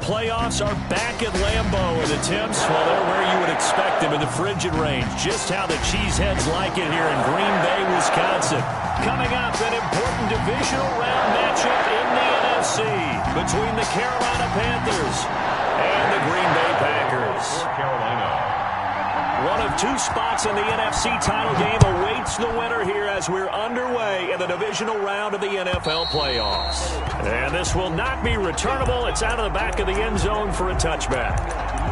playoffs are back at Lambeau, and the temps, well, they're where you would expect them in the frigid range. Just how the Cheeseheads like it here in Green Bay, Wisconsin. Coming up, an important divisional round matchup in the NFC between the Carolina Panthers and the Green Bay Packers. Carolina. One of two spots in the NFC title game awaits the winner here as we're underway in the divisional round of the NFL playoffs. And this will not be returnable. It's out of the back of the end zone for a touchback.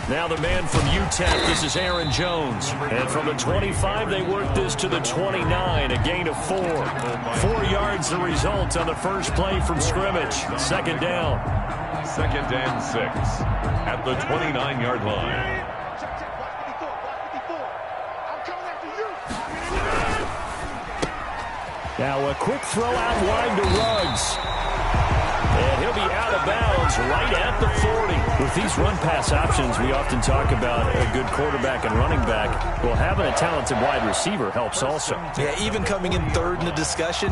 Now the man from UTEP, this is Aaron Jones. And from the 25, they work this to the 29, a gain of 4. 4 yards the result on the first play from scrimmage. Second down. Second and 6 at the 29-yard line. Now a quick throw out wide to Ruggs. And he'll be out of bounds right at the 40. With these run-pass options, we often talk about a good quarterback and running back. Well, having a talented wide receiver helps also. Yeah, even coming in third in the discussion,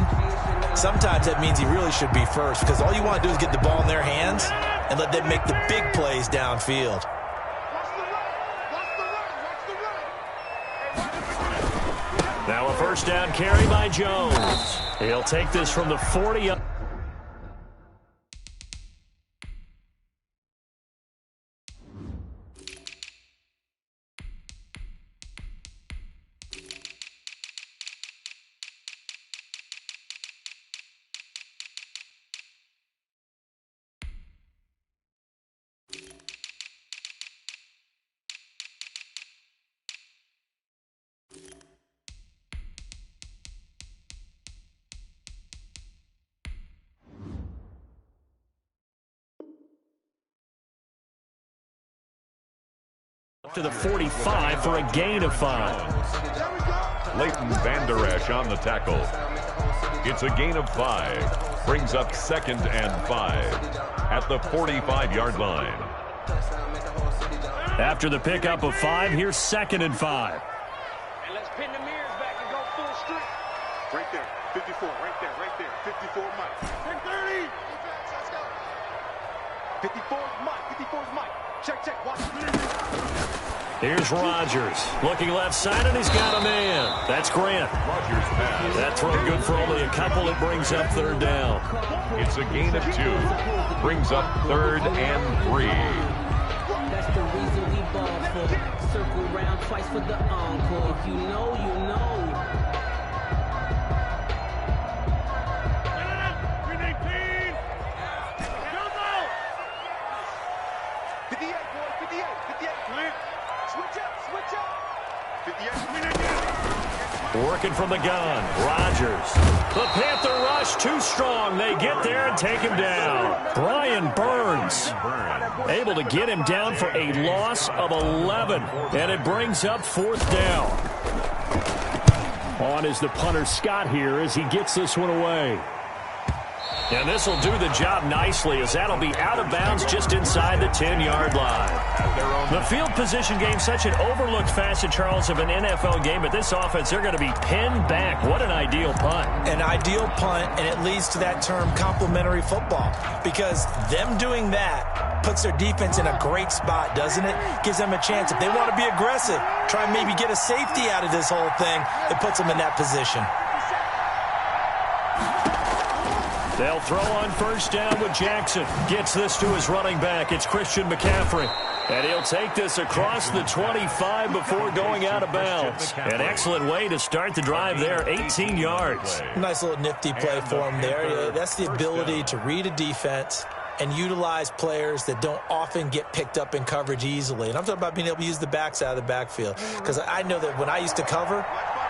sometimes that means he really should be first because all you want to do is get the ball in their hands and let them make the big plays downfield. Now a first down carry by Jones. He'll take this from the 40 up. To the 45 for a gain of 5. Leighton Vander Esch on the tackle. It's a gain of 5. Brings up second and 5 at the 45-yard line. After the pickup of 5, here's second and 5. And let's pin the mirrors back and go full street. Right there, 54, right there, 54 Mike. 10-30. Let's go. 54 is Mike, 54 is Mike. Check, watch. Here's Rodgers. Looking left side, and he's got a man. That's Grant. Rodgers pass. That throw good for only a couple. It brings up third down. It's a gain of 2. Brings up third and 3. That's the reason we ball for. Circle round twice for the encore. If you know, you know. Working from the gun, Rodgers. The Panther rush too strong. They get there and take him down. Brian Burns able to get him down for a loss of 11. And it brings up fourth down. On is the punter Scott here as he gets this one away. And this will do the job nicely as that'll be out of bounds just inside the 10-yard line. The field position game, such an overlooked facet, Charles, of an NFL game. But this offense, they're going to be pinned back. What an ideal punt. An ideal punt, and it leads to that term complementary football. Because them doing that puts their defense in a great spot, doesn't it? Gives them a chance. If they want to be aggressive, try and maybe get a safety out of this whole thing, it puts them in that position. They'll throw on first down with Jackson. Gets this to his running back. It's Christian McCaffrey. And he'll take this across the 25 before going out of bounds. An excellent way to start the drive there, 18 yards. Nice little nifty play for him there. That's the ability to read a defense and utilize players that don't often get picked up in coverage easily. And I'm talking about being able to use the backs out of the backfield. Because I know that when I used to cover,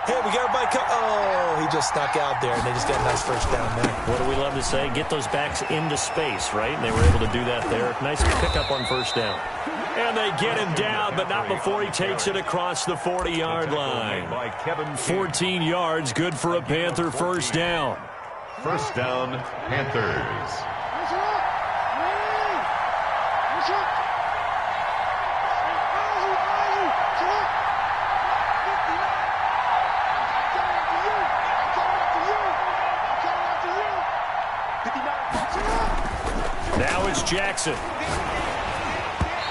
Hey, we got everybody come. Oh, he just snuck out there, and they just got a nice first down there. What do we love to say? Get those backs into space, right? And they were able to do that there. Nice pickup on first down. And they get him down, but not before he takes it across the 40-yard line. 14 yards, good for a Panther first down. First down, Panthers. Now it's Jackson.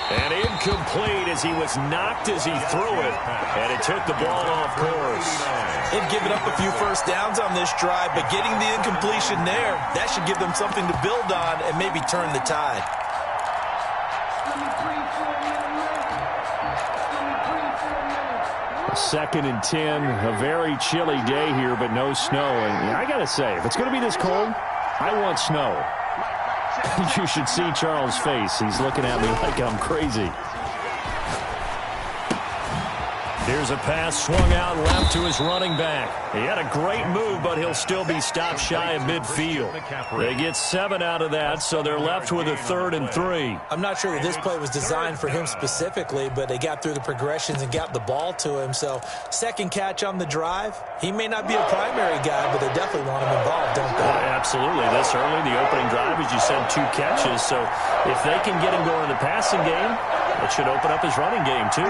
And incomplete as he was knocked as he threw it. And it took the ball off course. They've given up a few first downs on this drive, but getting the incompletion there, that should give them something to build on and maybe turn the tide. Second and 10, a very chilly day here, but no snow. And I got to say, if it's going to be this cold, I want snow. You should see Charles' face. He's looking at me like I'm crazy. Here's a pass swung out left to his running back. He had a great move, but he'll still be stopped shy of midfield. They get 7 out of that, so they're left with a 3rd and 3. I'm not sure that this play was designed for him specifically, but they got through the progressions and got the ball to him. So second catch on the drive. He may not be a primary guy, but they definitely want him involved, don't they? Absolutely. This early, the opening drive, as you said, 2 catches. So if they can get him going in the passing game, it should open up his running game too.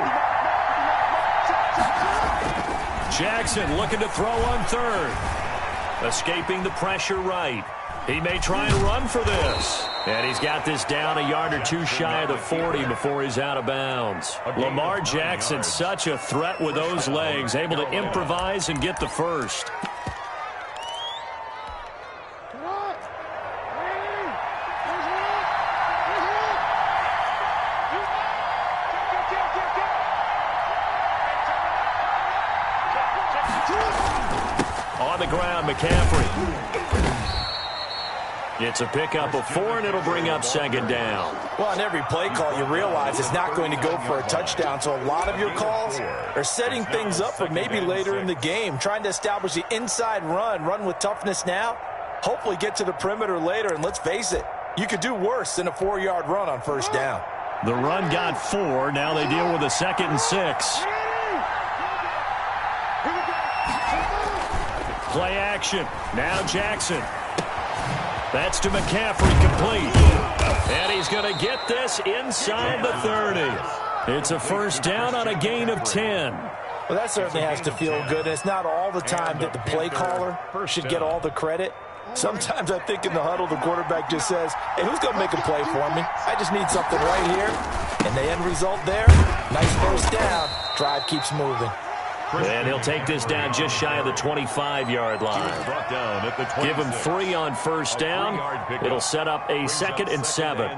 Jackson looking to throw on 3rd. Escaping the pressure right. He may try and run for this. And he's got this down a yard or 2 shy of the 40 before he's out of bounds. Lamar Jackson, such a threat with those legs, able to improvise and get the first. On the ground, McCaffrey. It's a pickup of 4, and it'll bring up 2nd down. Well, on every play call, you realize it's not going to go for a touchdown. So a lot of your calls are setting things up for maybe later in the game, trying to establish the inside run with toughness now, hopefully get to the perimeter later. And let's face it, you could do worse than a 4-yard run on first down. The run got 4. Now they deal with a 2nd and 6. Play action. Now Jackson. That's to McCaffrey, complete. And he's going to get this inside the 30. It's a first down on a gain of 10. Well, that certainly has to feel good. And it's not all the time that the play caller should get all the credit. Sometimes I think in the huddle, the quarterback just says, hey, who's going to make a play for me? I just need something right here. And the end result there, nice first down. Drive keeps moving. And he'll take this down just shy of the 25-yard line. Give him 3 on first down. It'll set up a 2nd and 7.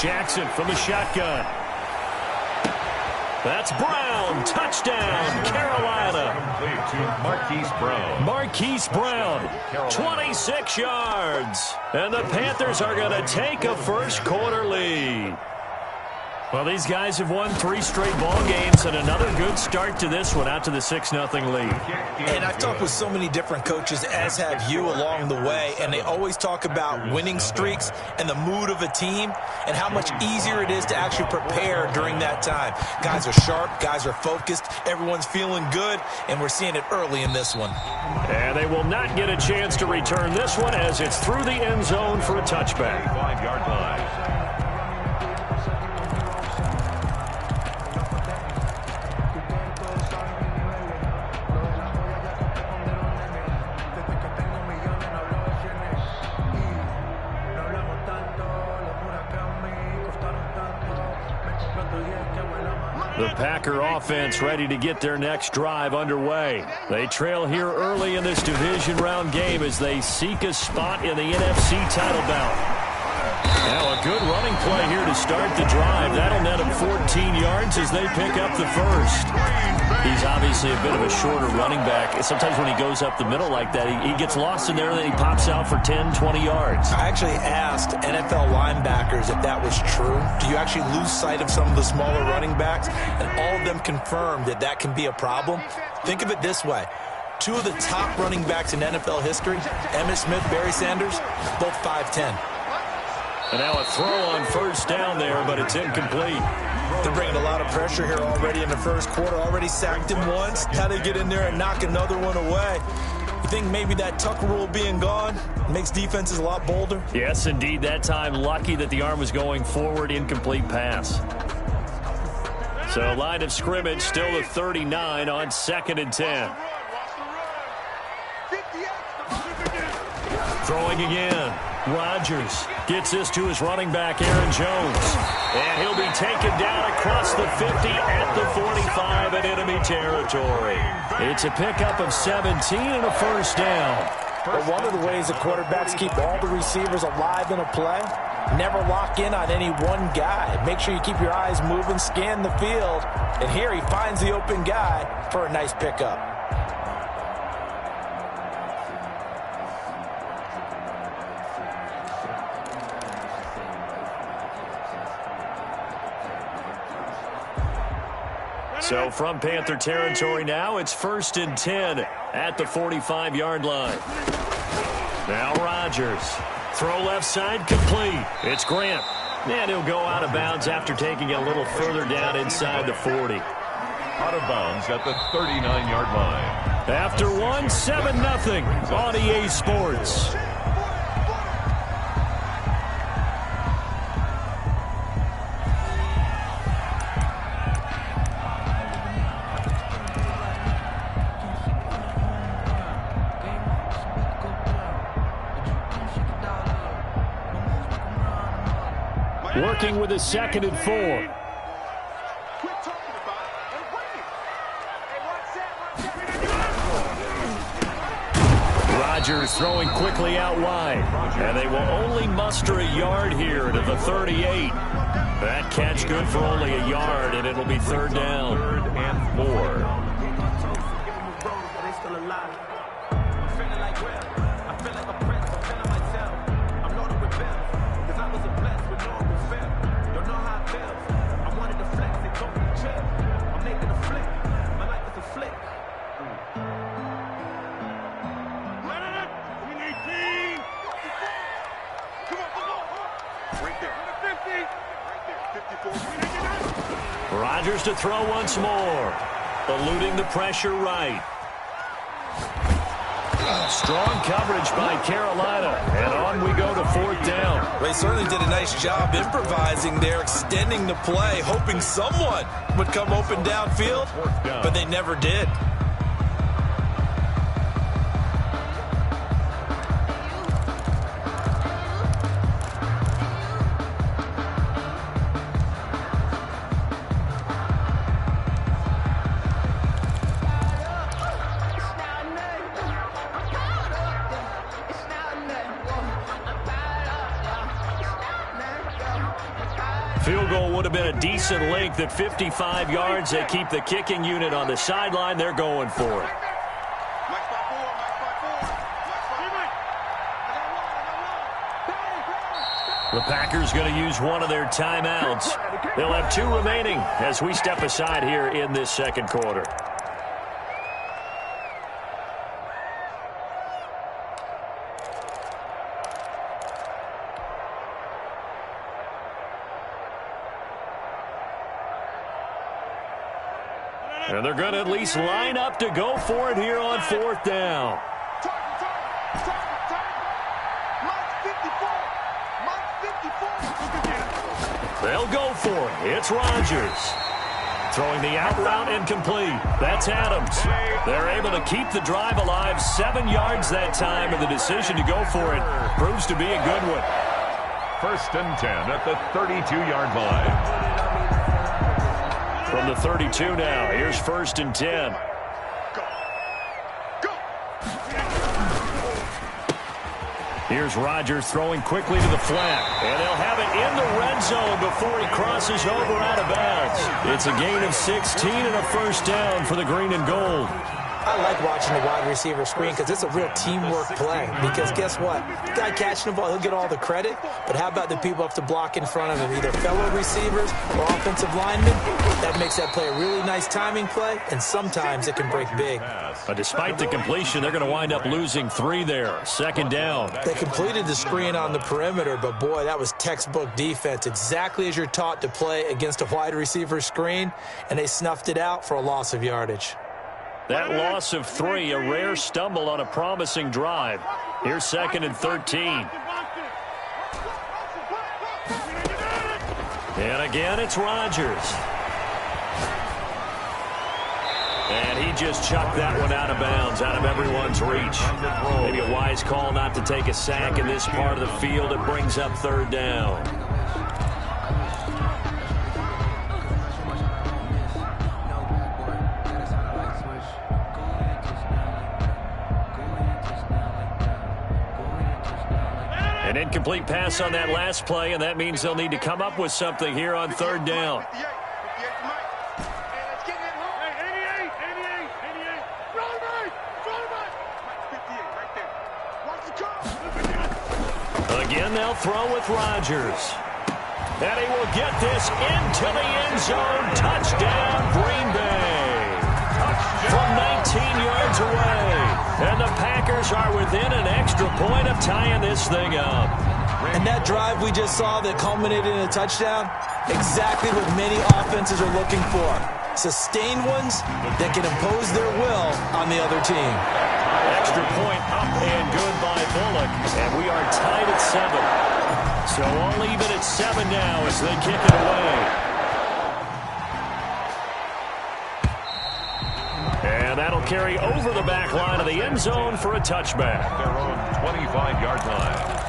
Jackson from the shotgun. That's Brown. Touchdown, Carolina. Marquise Brown, 26 yards. And the Panthers are going to take a first quarter lead. Well, these guys have won 3 straight ball games and another good start to this one out to the 6-0 lead. And I've talked with so many different coaches, as have you, along the way, and they always talk about winning streaks and the mood of a team and how much easier it is to actually prepare during that time. Guys are sharp, guys are focused, everyone's feeling good, and we're seeing it early in this one. And they will not get a chance to return this one as it's through the end zone for a touchback. 5-yard line. The Packer offense ready to get their next drive underway. They trail here early in this division round game as they seek a spot in the NFC title bout. Now a good running play here to start the drive. That'll net him 14 yards as they pick up the first. He's obviously a bit of a shorter running back. Sometimes when he goes up the middle like that, he gets lost in there and then he pops out for 10, 20 yards. I actually asked NFL linebackers if that was true. Do you actually lose sight of some of the smaller running backs? And all of them confirmed that that can be a problem. Think of it this way. Two of the top running backs in NFL history, Emmitt Smith, Barry Sanders, both 5'10". And now a throw on first down there, but it's incomplete. They're bringing a lot of pressure here already in the first quarter. Already sacked him once. How they get in there and knock another one away? You think maybe that Tucker rule being gone makes defenses a lot bolder? Yes, indeed. That time, lucky that the arm was going forward. Incomplete pass. So line of scrimmage still the 39 on 2nd and 10. Throwing again. Rodgers gets this to his running back, Aaron Jones. And he'll be taken down across the 50 at the 45 in enemy territory. It's a pickup of 17 and a first down. But one of the ways the quarterbacks keep all the receivers alive in a play, never lock in on any one guy. Make sure you keep your eyes moving, scan the field. And here he finds the open guy for a nice pickup. So from Panther territory now, it's 1st and 10 at the 45-yard line. Now Rodgers. Throw left side, complete. It's Grant. And he'll go out of bounds after taking it a little further down inside the 40. Out of bounds at the 39-yard line. After one, 7-0 on EA Sports. Working with a 2nd and 4. Rodgers throwing quickly out wide. And they will only muster a yard here to the 38. That catch good for only a yard, and it'll be 3rd down. 3rd and 4. Rodgers to throw once more. Eluding the pressure right. Strong coverage by Carolina. And on we go to 4th down. They certainly did a nice job improvising there, extending the play, hoping someone would come open downfield, but they never did. Field goal would have been a decent length at 55 yards. They keep the kicking unit on the sideline. They're going for it. The Packers going to use one of their timeouts. They'll have 2 remaining as we step aside here in this 2nd quarter. And they're going to at least line up to go for it here on 4th down. They'll go for it. It's Rodgers. Throwing the out route incomplete. That's Adams. They're able to keep the drive alive. 7 yards that time, and the decision to go for it proves to be a good one. 1st and 10 at the 32-yard line. From the 32 now, here's 1st and 10. Here's Rodgers throwing quickly to the flat. And they'll have it in the red zone before he crosses over out of bounds. It's a gain of 16 and a 1st down for the green and gold. I like watching the wide receiver screen because it's a real teamwork play. Because guess what? The guy catching the ball, he'll get all the credit. But how about the people up to block in front of him, either fellow receivers or offensive linemen? That makes that play a really nice timing play, and sometimes it can break big. But despite the completion, they're going to wind up losing 3 there. 2nd down. They completed the screen on the perimeter, but boy, that was textbook defense. Exactly as you're taught to play against a wide receiver screen, and they snuffed it out for a loss of yardage. That loss of 3, a rare stumble on a promising drive. Here's 2nd and 13. And again, it's Rodgers. And he just chucked that one out of bounds, out of everyone's reach. Maybe a wise call not to take a sack in this part of the field. It brings up 3rd down. An incomplete pass on that last play, and that means they'll need to come up with something here on 3rd down. Again, they'll throw with Rodgers. And he will get this into the end zone. Touchdown, Green Bay. From 19 yards away. And the Packers are within an extra point of tying this thing up. And that drive we just saw that culminated in a touchdown, exactly what many offenses are looking for. Sustained ones that can impose their will on the other team. Extra point up and good by Bullock. And we are tied at 7. So all even at 7 now as they kick it away. And that'll carry over the back line of the end zone for a touchback. Their own 25-yard line.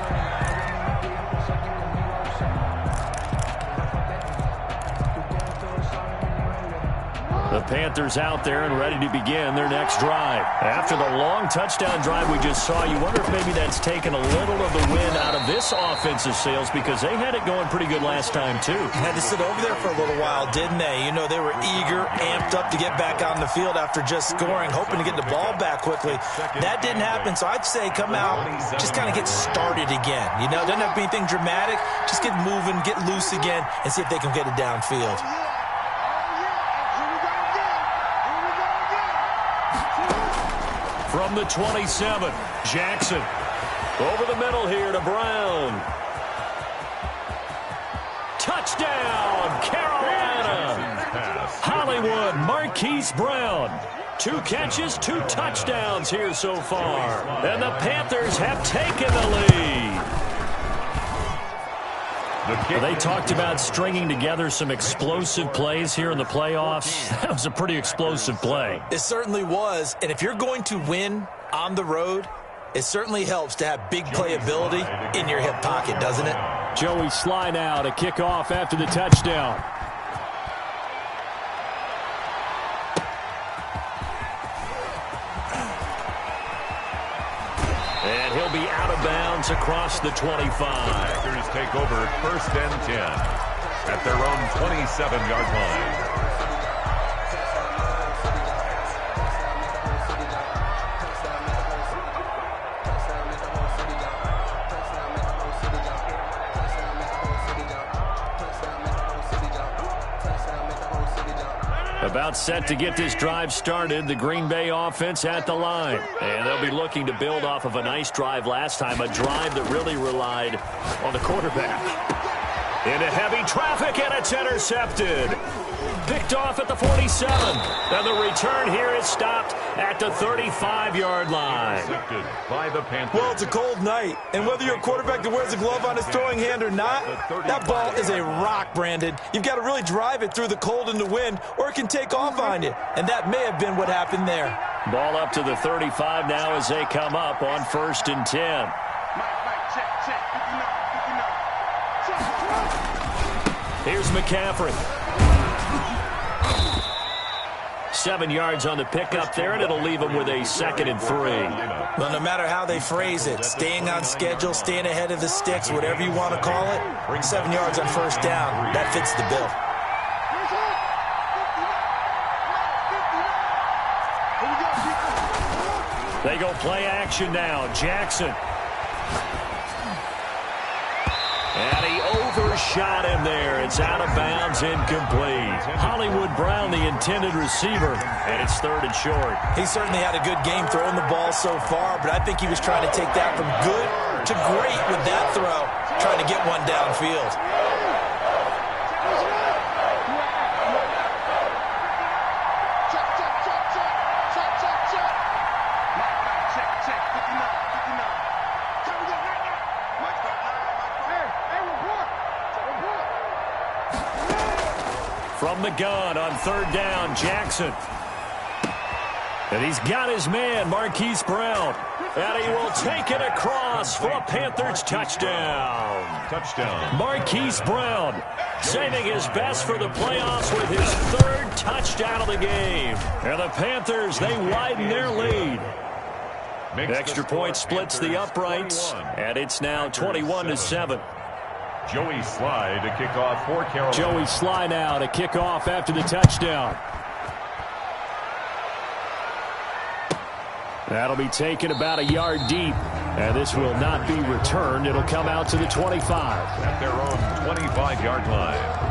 The Panthers out there and ready to begin their next drive. After the long touchdown drive we just saw, you wonder if maybe that's taken a little of the wind out of this offensive sails because they had it going pretty good last time too. Had to sit over there for a little while, didn't they? You know, they were eager, amped up to get back on the field after just scoring, hoping to get the ball back quickly. That didn't happen, so I'd say come out, just kind of get started again. You know, doesn't have to be anything dramatic. Just get moving, get loose again, and see if they can get it downfield. From the 27, Jackson. Over the middle here to Brown. Touchdown, Carolina. Hollywood, Marquise Brown. 2 catches, 2 touchdowns here so far. And the Panthers have taken the lead. They talked about stringing together some explosive plays here in the playoffs. That was a pretty explosive play. It certainly was. And if you're going to win on the road, it certainly helps to have big playability in your hip pocket, doesn't it? Joey slide out, a kickoff after the touchdown. And he'll be out of bounds across the 25. Packers take over 1st and 10 at their own 27-yard line. About set to get this drive started, the Green Bay offense at the line. And they'll be looking to build off of a nice drive last time, a drive that really relied on the quarterback. Into heavy traffic, and it's intercepted. Picked off at the 47. And the return here is stopped at the 35-yard line. By the Panthers. Well, it's a cold night, and whether you're a quarterback that wears a glove on his throwing hand or not, that ball is a rock, Brandon. You've got to really drive it through the cold and the wind, or it can take off on you, and that may have been what happened there. Ball up to the 35 now as they come up on 1st and 10. Here's McCaffrey. 7 yards on the pickup there, and it'll leave them with a 2nd and 3. Well, no matter how they phrase it, staying on schedule, staying ahead of the sticks, whatever you want to call it, 7 yards on first down, that fits the bill. They go play action now. Jackson. And he overshot him there. It's out of bounds, incomplete. Hollywood Brown, the intended receiver, and it's 3rd and short. He certainly had a good game throwing the ball so far, but I think he was trying to take that from good to great with that throw, trying to get one downfield. From the gun on 3rd down, Jackson. And he's got his man, Marquise Brown. And he will take it across for a Panthers touchdown. Touchdown. Marquise Brown saving his best for the playoffs with his 3rd touchdown of the game. And the Panthers, they widen their lead. Extra point splits the uprights, and it's now 21-7. Joey Sly to kick off for Carolina. Joey Sly now to kick off after the touchdown. That'll be taken about a yard deep, and this will not be returned. It'll come out to the 25. At their own 25-yard line.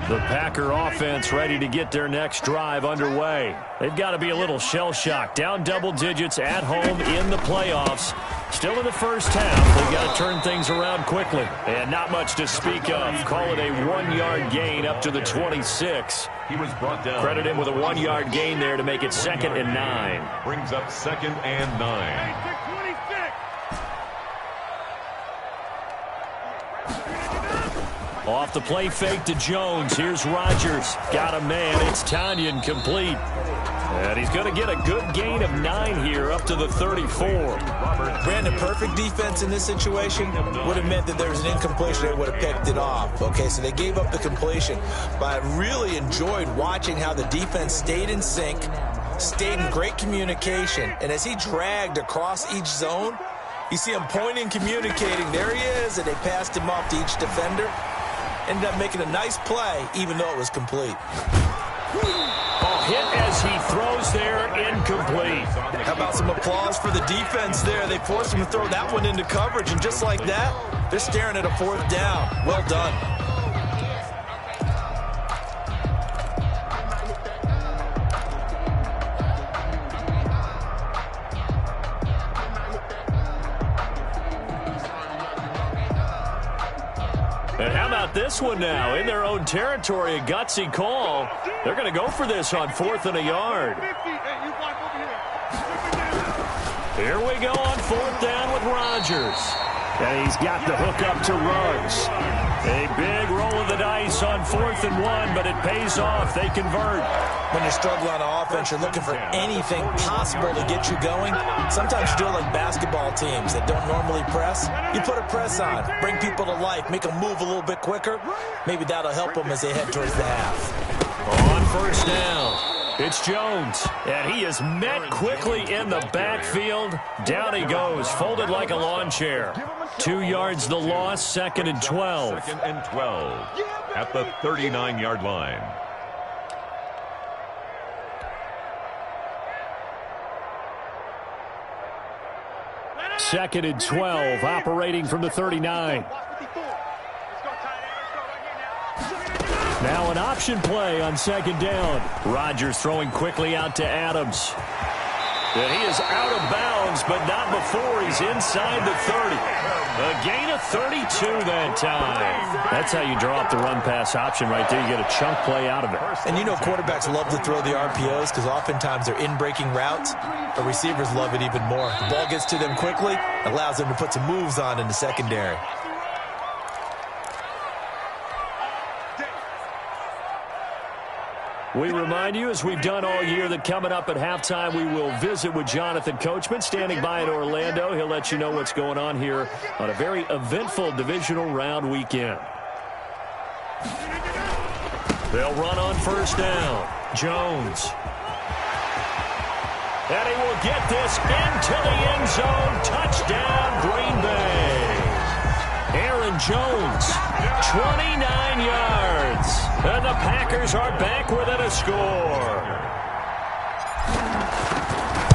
The Packer offense ready to get their next drive underway. They've got to be a little shell-shocked. Down double digits at home in the playoffs. Still in the first half. They've got to turn things around quickly. And not much to speak of. Call it a 1-yard gain up to the 26. He was brought down. Credit him with a 1-yard gain there to make it 2nd and 9. Brings up 2nd and 9. Off the play fake to Jones. Here's Rodgers. Got a man. It's Tanyan complete. And he's going to get a good gain of 9 here up to the 34. Brandon, perfect defense in this situation would have meant that there was an incompletion. They would have picked it off. Okay, so they gave up the completion. But I really enjoyed watching how the defense stayed in sync, stayed in great communication. And as he dragged across each zone, you see him pointing, communicating. There he is, and they passed him off to each defender. Ended up making a nice play, even though it was complete. Hit as he throws there, incomplete. How about some applause for the defense there? They forced him to throw that one into coverage, and just like that, they're staring at a 4th down. Well done. And how about this one now? In their own territory, a gutsy call. They're going to go for this on 4th and a yard. Here we go on 4th down with Rodgers. And he's got the hook up to Ruggs. A big roll of the dice on 4th and 1, but it pays off. They convert. When you're struggling on offense, you're looking for anything possible to get you going. Sometimes you do it like basketball teams that don't normally press. You put a press on, bring people to life, make them move a little bit quicker. Maybe that'll help them as they head towards the half. On 1st down. It's Jones, and he is met quickly in the backfield. Down he goes, folded like a lawn chair. 2 yards the loss, 2nd and 12. 2nd and 12 at the 39-yard line. Second and 12, operating from the 39. Now an option play on 2nd down. Rodgers throwing quickly out to Adams. And he is out of bounds, but not before he's inside the 30. A gain of 32 that time. That's how you draw up the run-pass option right there. You get a chunk play out of it. And you know quarterbacks love to throw the RPOs because oftentimes they're in-breaking routes. But receivers love it even more. The ball gets to them quickly, allows them to put some moves on in the secondary. We remind you, as we've done all year, that coming up at halftime, we will visit with Jonathan Coachman, standing by in Orlando. He'll let you know what's going on here on a very eventful divisional round weekend. They'll run on first down. Jones. And he will get this into the end zone. Touchdown, Green Bay. Aaron Jones, 29 yards. And the Packers are back within a score.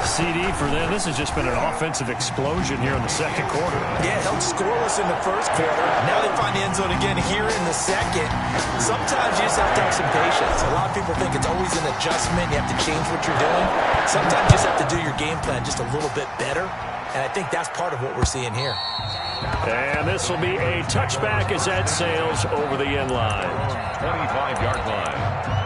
CD for them. This has just been an offensive explosion here in the second quarter. Yeah, held scoreless in the first quarter. Now they find the end zone again here in the second. Sometimes you just have to have some patience. A lot of people think it's always an adjustment. You have to change what you're doing. Sometimes you just have to do your game plan just a little bit better. And I think that's part of what we're seeing here. And this will be a touchback as that sails over the end line. 25-yard line.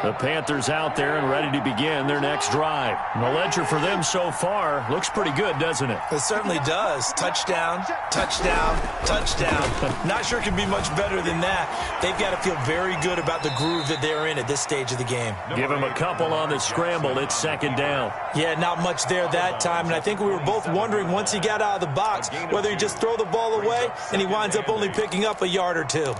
The Panthers out there and ready to begin their next drive. And the ledger for them so far looks pretty good, doesn't it? It certainly does. Touchdown, touchdown, touchdown. Not sure it can be much better than that. They've got to feel very good about the groove that they're in at this stage of the game. Give him a couple on the scramble. It's second down. Yeah, not much there that time. And I think we were both wondering once he got out of the box whether he just throw the ball away and he winds up only picking up a yard or two.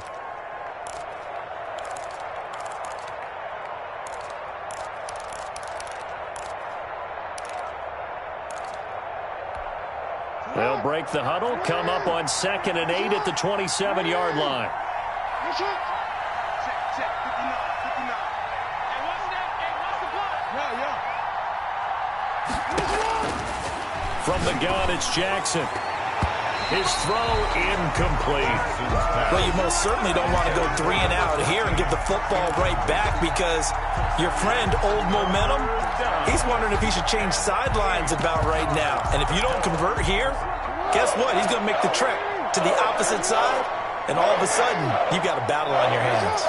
They'll break the huddle, come up on 2nd and 8 at the 27-yard line. Check, 59, 59. Hey, what's that? Hey, what's the block? Yeah. From the gun, it's Jackson. His throw incomplete. Well, you most certainly don't want to go 3 and out here and give the football right back because your friend, Old Momentum, he's wondering if he should change sidelines about right now. And if you don't convert here, guess what? He's going to make the trek to the opposite side, and all of a sudden, you've got a battle on your hands.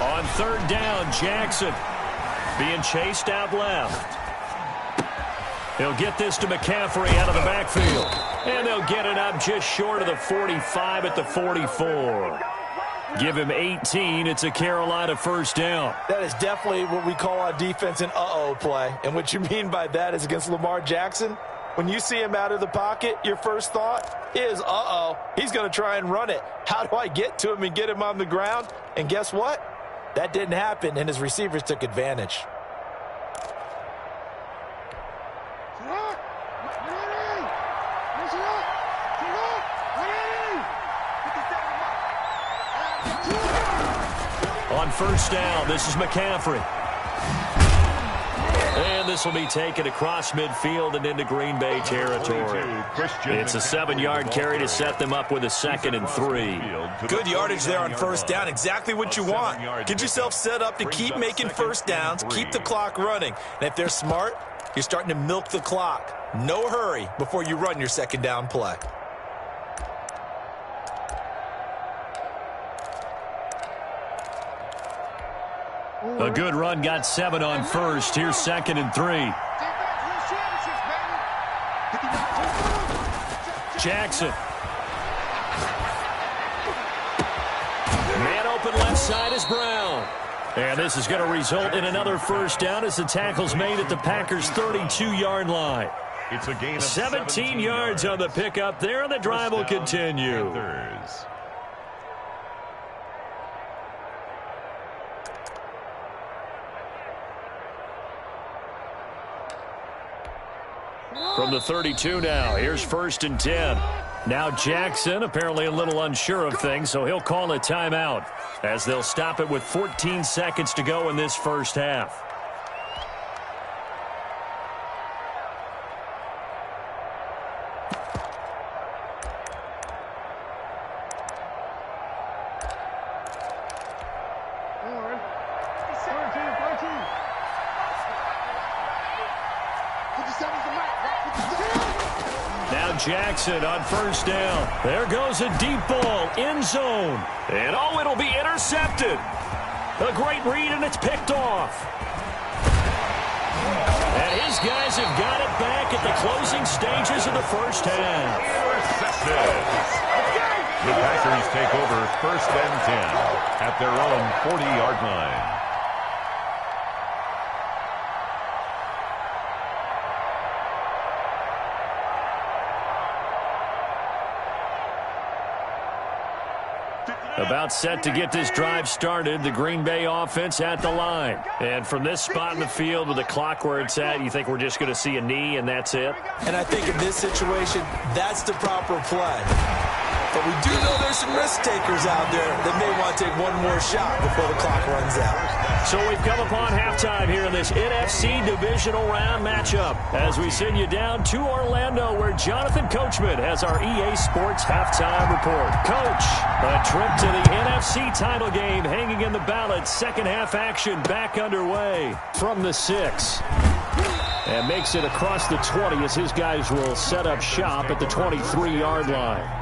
On third down, Jackson being chased out left. He'll get this to McCaffrey out of the backfield. And they'll get it up just short of the 45 at the 44. Give him 18. It's a Carolina first down. That is definitely what we call on defense an uh-oh play. And what you mean by that is against Lamar Jackson, when you see him out of the pocket, your first thought is, uh-oh, he's going to try and run it. How do I get to him and get him on the ground? And guess what? That didn't happen, and his receivers took advantage. On first down, this is McCaffrey. And this will be taken across midfield and into Green Bay territory. It's a 7-yard carry to set them up with a 2nd and 3. Good yardage there on first down. Exactly what you want. Get yourself set up to keep making first downs, keep the clock running. And if they're smart, you're starting to milk the clock. No hurry before you run your second down play. A good run got 7 on first. Here's 2nd and 3. Jackson. Man open left side is Brown. And this is going to result in another first down as the tackle's made at the Packers' 32-yard line. It's a gain of 17 yards on the pickup there, and the drive will continue. Panthers. From the 32 now, here's 1st and 10. Now Jackson apparently a little unsure of things, so he'll call a timeout as they'll stop it with 14 seconds to go in this first half. Jackson on first down. There goes a deep ball, end zone. And oh, it'll be intercepted. A great read, and it's picked off. And his guys have got it back at the closing stages of the first half. Intercepted. The Packers take over first and 10 at their own 40-yard line. About set to get this drive started, the Green Bay offense at the line. And from this spot in the field with the clock where it's at, you think we're just going to see a knee and that's it? And I think in this situation, that's the proper play. But we do know there's some risk takers out there that may want to take one more shot before the clock runs out. So we've come upon halftime here in this NFC divisional round matchup as we send you down to Orlando where Jonathan Coachman has our EA Sports halftime report. Coach, a trip to the NFC title game hanging in the balance. Second half action back underway from the 6. And makes it across the 20 as his guys will set up shop at the 23-yard line.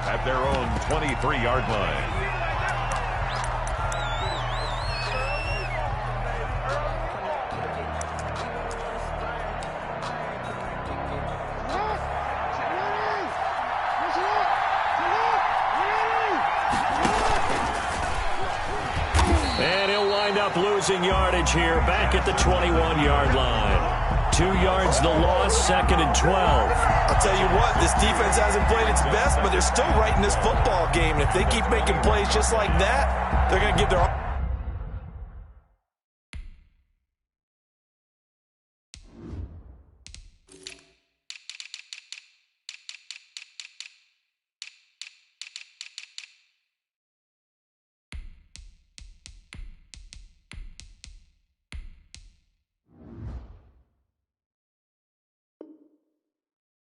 At their own 23-yard line. And he'll wind up losing yardage here back at the 21-yard line. 2 yards the loss, second and 12. I'll tell you what, this defense hasn't played its best, but they're still right in this football game. And if they keep making plays just like that, they're going to give their...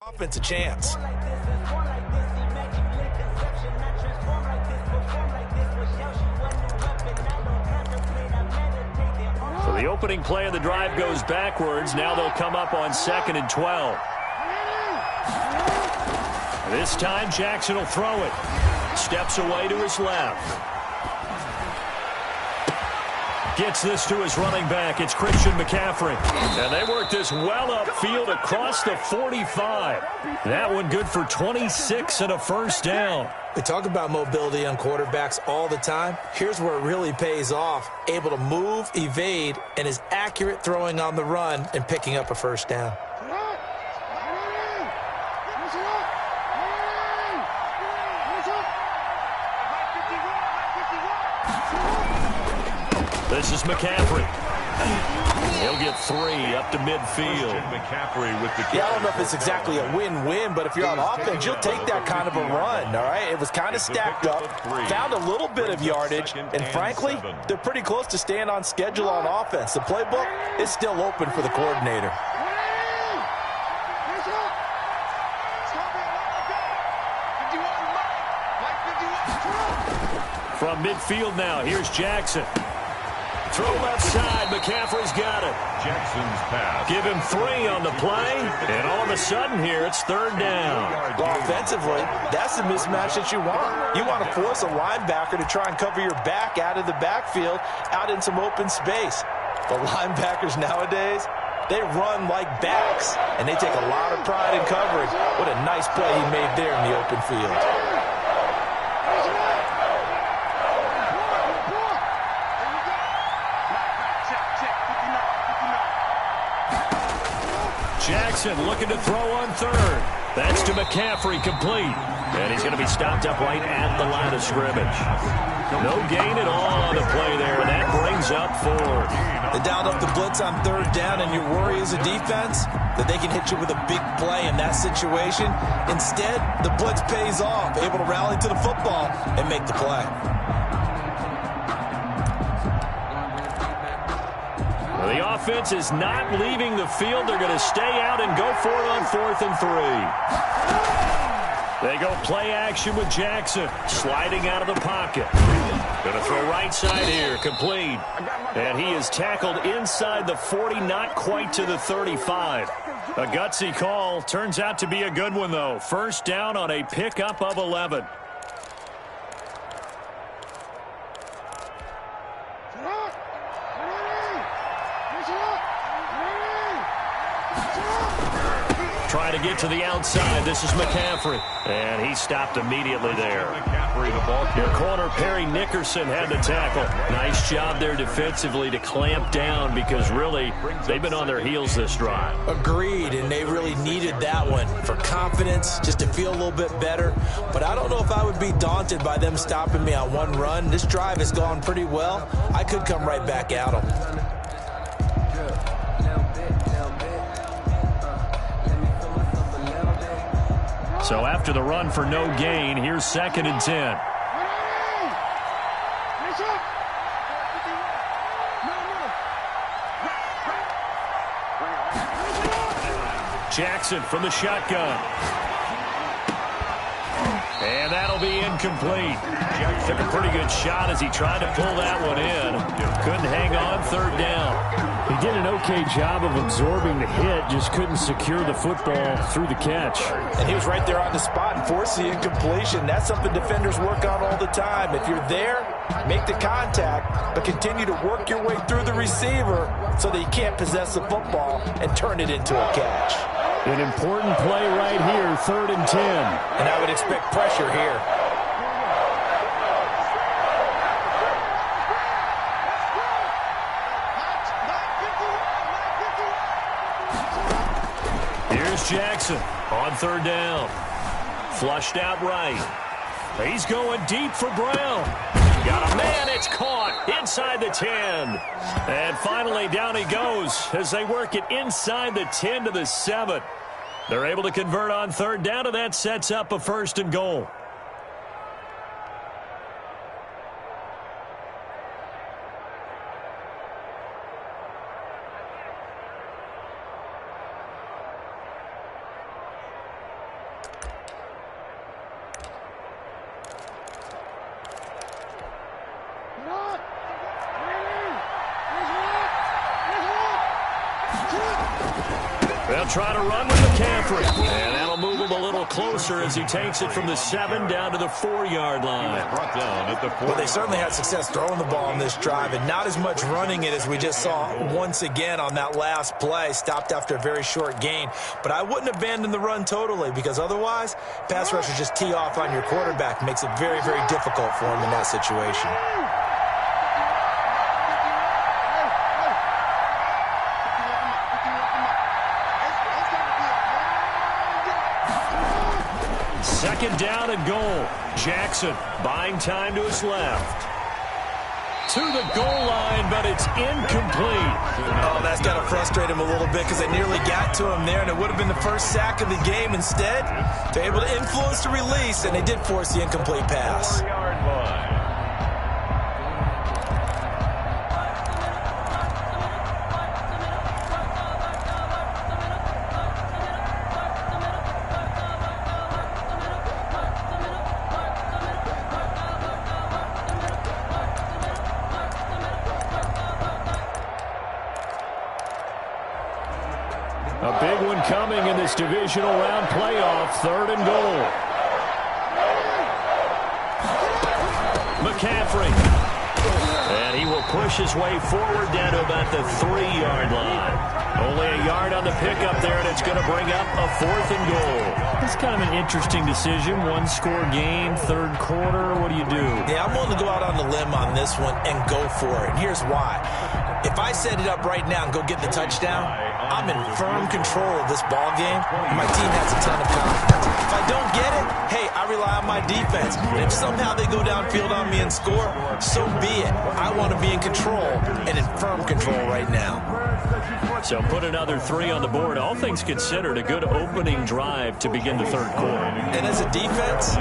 offense a chance. So the opening play of the drive goes backwards. Now they'll come up on second and 12. This time Jackson will throw it. Steps away to his left. Gets this to his running back. It's Christian McCaffrey. And they work this well upfield across the 45. That one good for 26 and a first down. We talk about mobility on quarterbacks all the time. Here's where it really pays off. Able to move, evade, and is accurate throwing on the run and picking up a first down. This is McCaffrey. He'll get 3 up to midfield. McCaffrey with the I don't know if it's exactly a win-win, but if you're on offense, you'll take that kind of a run, all right? It was kind of stacked up, found a little bit of yardage, and frankly, they're pretty close to staying on schedule on offense. The playbook is still open for the coordinator. From midfield now, here's Jackson. Throw left side, McCaffrey's got it. Jackson's pass. Give him 3 on the play, and all of a sudden here, it's third down. Well, offensively, that's the mismatch that you want. You want to force a linebacker to try and cover your back out of the backfield, out in some open space. The linebackers nowadays, they run like backs, and they take a lot of pride in coverage. What a nice play he made there in the open field. Jackson looking to throw on third. That's to McCaffrey, complete. And he's going to be stopped up right at the line of scrimmage. No gain at all on the play there. That brings up 4. They dialed up the blitz on third down, and your worry as a defense that they can hit you with a big play in that situation. Instead, the blitz pays off, able to rally to the football and make the play. The offense is not leaving the field. They're going to stay out and go for it on 4th and 3. They go play action with Jackson, sliding out of the pocket. Going to throw right side here, complete. And he is tackled inside the 40, not quite to the 35. A gutsy call. Turns out to be a good one, though. First down on a pickup of 11. Trying to get to the outside. This is McCaffrey. And he stopped immediately there. McCaffrey, the ball Your corner, Perry Nickerson, had the tackle. Nice job there defensively to clamp down because, really, they've been on their heels this drive. Agreed, and they really needed that one for confidence, just to feel a little bit better. But I don't know if I would be daunted by them stopping me on one run. This drive has gone pretty well. I could come right back at them. So after the run for no gain, here's 2nd and 10. Jackson from the shotgun. And that'll be incomplete. Took a pretty good shot as he tried to pull that one in. Couldn't hang on 3rd down. He did an okay job of absorbing the hit, just couldn't secure the football through the catch. And he was right there on the spot and forced the incompletion. That's something defenders work on all the time. If you're there, make the contact, but continue to work your way through the receiver so that you can't possess the football and turn it into a catch. An important play right here, 3rd and 10. And I would expect pressure here. Here's Jackson on 3rd down. Flushed out right. He's going deep for Brown. Got a man, it's caught inside the 10. And finally down he goes as they work it inside the 10 to the 7. They're able to convert on 3rd down, and that sets up a 1st and goal. They'll try to run with McCaffrey. And that'll move him a little closer as he takes it from the 7 down to the 4-yard line. brought down at the 4. Well, they certainly had success throwing the ball on this drive, and not as much running it as we just saw once again on that last play. Stopped after a very short gain. But I wouldn't abandon the run totally, because otherwise, pass rushers just tee off on your quarterback. Makes it very, very difficult for him in that situation. Second down and goal. Jackson buying time to his left. To the goal line, but it's incomplete. Oh, that's got to frustrate him a little bit because they nearly got to him there, and it would have been the first sack of the game. Instead, they're able to influence the release, and they did force the incomplete pass. 4-yard line. A big one coming in this divisional round playoff. 3rd and goal. McCaffrey. And he will push his way forward down to about the 3-yard line. Only a yard on the pickup there, and it's going to bring up a 4th and goal. It's kind of an interesting decision. 1-score game, 3rd quarter. What do you do? Yeah, I'm willing to go out on the limb on this one and go for it. And here's why. If I set it up right now and go get the touchdown, I'm in firm control of this ball game. My team has a ton of confidence. If I don't get it, hey, I rely on my defense. And if somehow they go downfield on me and score, so be it. I want to be in control and in firm control right now. So put another 3 on the board. All things considered, a good opening drive to begin the 3rd quarter. And as a defense,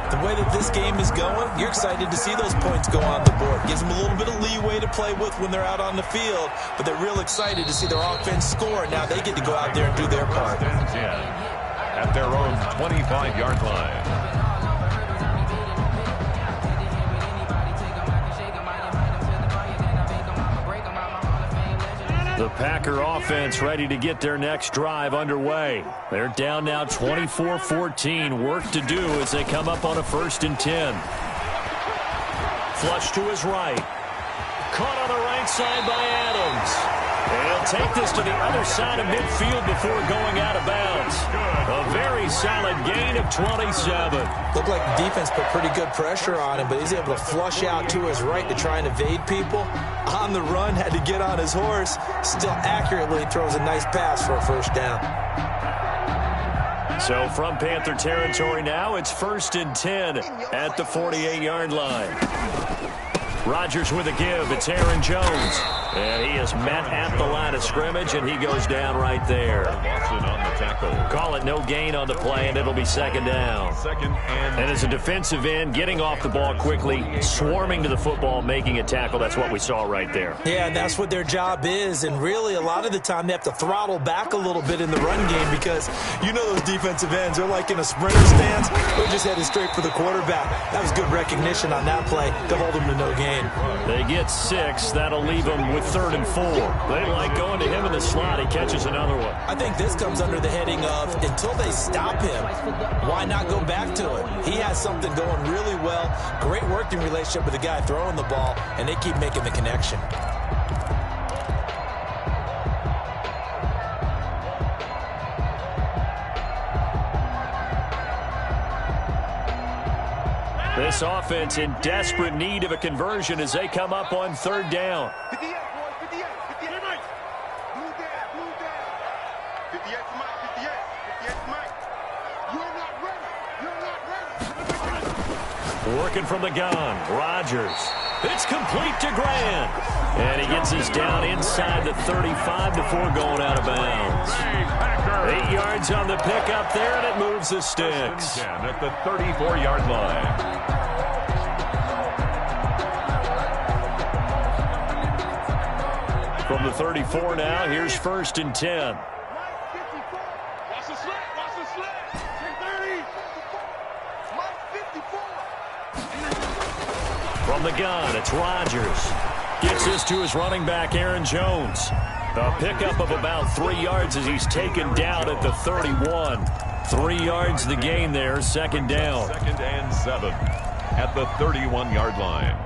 the way that this game is going, you're excited to see those points go on the board. Gives them a little bit of leeway to play with when they're out on the field, but they're real excited to see their offense score. Now they get to go out there and do their part. At their own 25-yard line. The Packer offense ready to get their next drive underway. They're down now 24-14. Work to do as they come up on a 1st and 10. Flush to his right. Caught on the right side by Adams. He'll take this to the other side of midfield before going out of bounds. A very solid gain of 27. Looked like the defense put pretty good pressure on him, but he's able to flush out to his right to try and evade people. On the run, had to get on his horse. Still accurately throws a nice pass for a 1st down. So from Panther territory now, it's 1st and 10 at the 48-yard line. Rodgers with a give. It's Aaron Jones. And he is met at the line of scrimmage, and he goes down right there. Watson on the tackle. Call it no gain on the play, and it'll be 2nd down. And as a defensive end, getting off the ball quickly, swarming to the football, making a tackle, that's what we saw right there. Yeah, and that's what their job is. And really, a lot of the time, they have to throttle back a little bit in the run game because you know those defensive ends, they're like in a sprinter stance. They're just headed straight for the quarterback. That was good recognition on that play to hold them to no gain. They get 6. That'll leave them with 3rd and 4. They like going to him in the slot. He catches another one. I think this comes under the heading of until they stop him, why not go back to it? He has something going really well. Great working relationship with the guy throwing the ball, and they keep making the connection. This offense in desperate need of a conversion as they come up on 3rd down. 58, boys, 58, 58. Blue down. 58 for Mike, 58 for Mike. You're not ready. Working from the gun, Rodgers. It's complete to Grant. And he gets us down inside the 35 before going out of bounds. 8 yards on the pickup there, and it moves the sticks. At the 34-yard line. From the 34 now, here's 1st and 10. Watch the slant, watch the slant. 10-30. Mike 54. From the gun, it's Rodgers. Gets this to his running back, Aaron Jones. A pickup of about 3 yards as he's taken down at the 31. 3 yards the gain there, 2nd down. 2nd and 7 at the 31-yard line.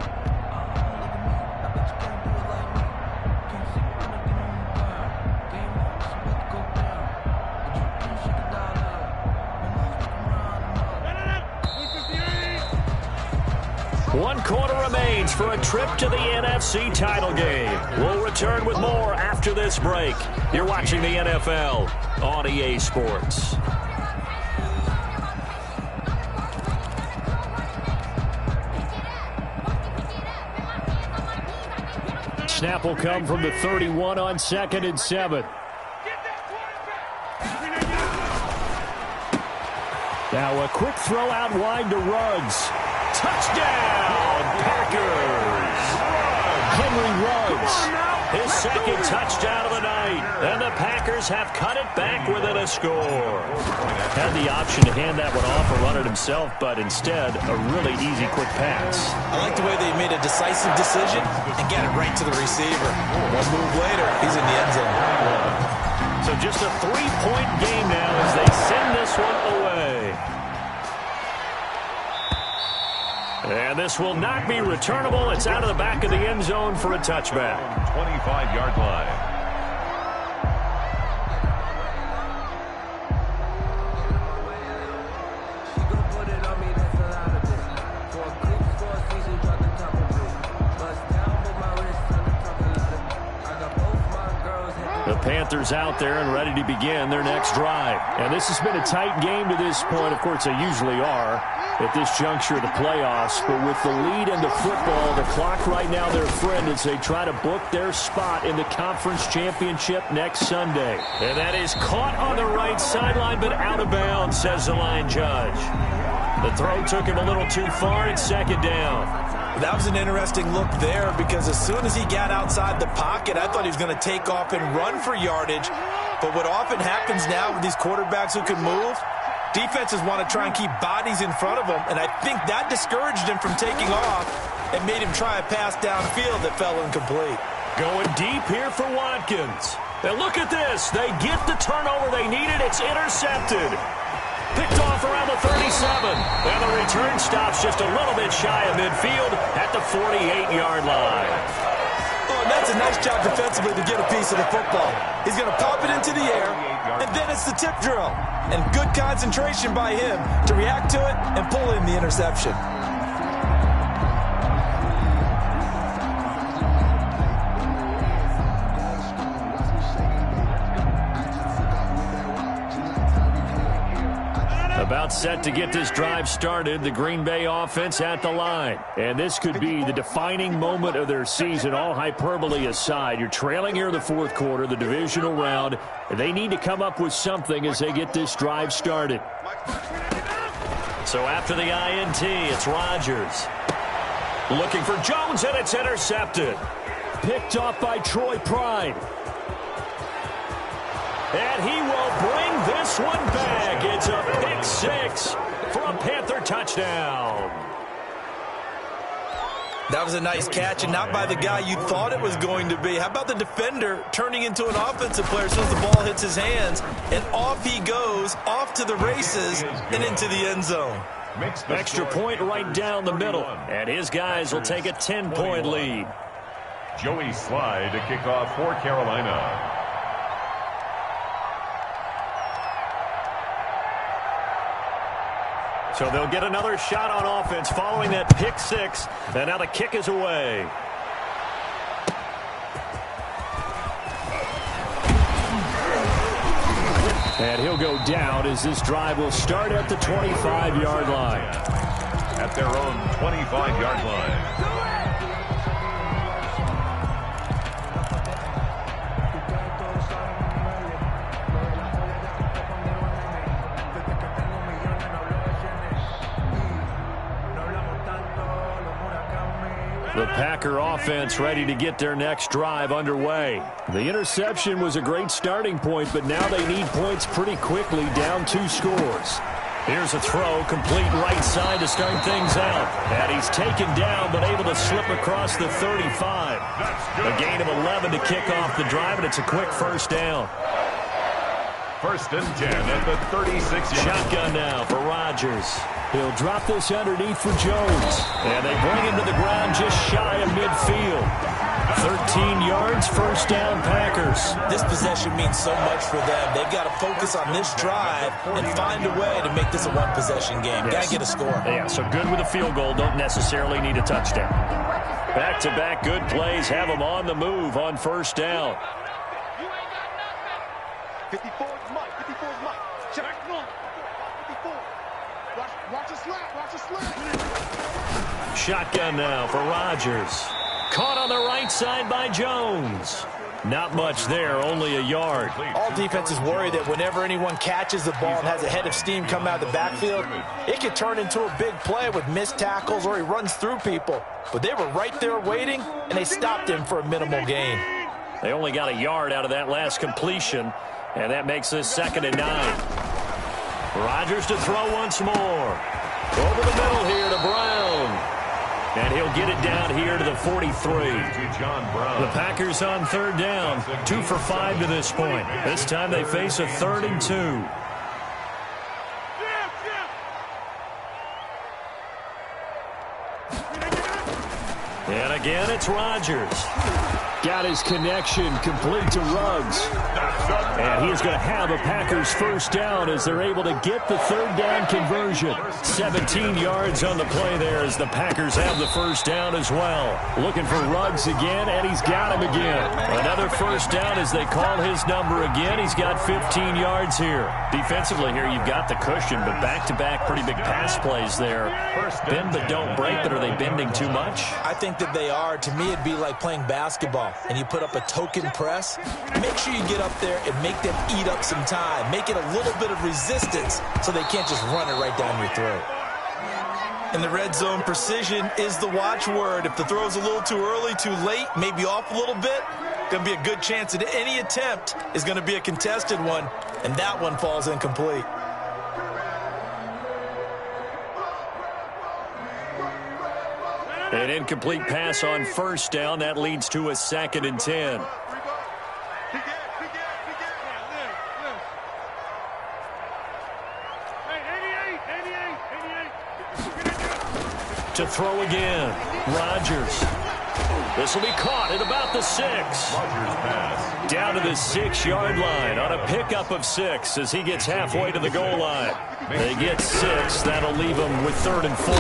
One quarter remains for a trip to the NFC title game. We'll return with more after this break. You're watching the NFL on EA Sports. Snap will come from the 31 on 2nd and 7. Now a quick throw out wide to Ruggs. Touchdown, Packers! Henry Ruggs, his 2nd touchdown of the night. And the Packers have cut it back within a score. Had the option to hand that one off or run it himself, but instead, a really easy, quick pass. I like the way they made a decisive decision and get it right to the receiver. One move later, he's in the end zone. So just a 3-point game now as they send this one away. And this will not be returnable. It's out of the back of the end zone for a touchback. 25-yard line. The Panthers out there and ready to begin their next drive. And this has been a tight game to this point. Of course, they usually are at this juncture of the playoffs. But with the lead into football, the clock right now their friend as they try to book their spot in the conference championship next Sunday. And that is caught on the right sideline, but out of bounds, says the line judge. The throw took him a little too far. It's 2nd down. That was an interesting look there because as soon as he got outside the pocket, I thought he was going to take off and run for yardage. But what often happens now with these quarterbacks who can move, defenses want to try and keep bodies in front of them, and I think that discouraged him from taking off and made him try a pass downfield that fell incomplete. Going deep here for Watkins. And look at this. They get the turnover they needed. It's intercepted. Picked off around the 37. And the return stops just a little bit shy of midfield at the 48-yard line. Oh, and that's a nice job defensively to get a piece of the football. He's going to pop it into the air, and then it's the tip drill. And good concentration by him to react to it and pull in the interception. About set to get this drive started, the Green Bay offense at the line. And this could be the defining moment of their season, all hyperbole aside. You're trailing here in the fourth quarter, the divisional round. They need to come up with something as they get this drive started. So after the INT, it's Rodgers. Looking for Jones, and it's intercepted. Picked off by Troy Pride. And he will bring this one back. It's a pick six for a Panther touchdown. That was a nice catch, and not by the guy you thought it was going to be. How about the defender turning into an offensive player as soon as the ball hits his hands, and off he goes, off to the races, and into the end zone. Extra point right down the middle, and his guys will take a 10-point lead. Joey Slye to kick off for Carolina. So they'll get another shot on offense following that pick six. And now the kick is away. And he'll go down as this drive will start at the 25-yard line. At their own 25-yard line. The Packer offense ready to get their next drive underway. The interception was a great starting point, but now they need points pretty quickly, down 2 scores. Here's a throw, complete right side to start things out. And he's taken down, but able to slip across the 35. A gain of 11 to kick off the drive, and it's a quick first down. First and 10 at the 36. Shotgun now for Rodgers. He'll drop this underneath for Jones. And they bring him to the ground just shy of midfield. 13 yards, first down, Packers. This possession means so much for them. They've got to focus on this drive and find a way to make this a one-possession game. Got to get a score. Yeah, so good with a field goal. Don't necessarily need a touchdown. Back-to-back good plays have them on the move on first down. 54 is Mike. 54 is Mike. Check. 54. Watch the slap. Watch the slap. Shotgun now for Rodgers. Caught on the right side by Jones. Not much there, only a yard. All defenses worry that whenever anyone catches the ball and has a head of steam come out of the backfield, it could turn into a big play with missed tackles or he runs through people. But they were right there waiting, and they stopped him for a minimal gain. They only got a yard out of that last completion, and that makes this 2nd and 9. Rodgers to throw once more. Over the middle here to Brown. And he'll get it down here to the 43. The Packers on third down. 2 for 5 to this point. This time they face a 3rd and 2. And again, it's Rodgers. Got his connection complete to Ruggs. And he is going to have a Packers first down as they're able to get the 3rd down conversion. 17 yards on the play there as the Packers have the first down as well. Looking for Ruggs again, and he's got him again. Another first down as they call his number again. He's got 15 yards here. Defensively here, you've got the cushion, but back-to-back pretty big pass plays there. Bend but don't break, but are they bending too much? I think that they are. To me, it'd be like playing basketball, and you put up a token press. Make sure you get up there and make them eat up some time. Make it a little bit of resistance so they can't just run it right down your throat. In the red zone, precision is the watchword. If the throw's a little too early, too late, maybe off a little bit, going to be a good chance that any attempt is going to be a contested one, and that one falls incomplete. An incomplete pass on first down. That leads to a 2nd and 10. To throw again. Rodgers. This will be caught at about the 6. Rodgers pass. Down to the 6-yard line on a pickup of 6 as he gets halfway to the goal line. They get 6. That'll leave them with 3rd and 4.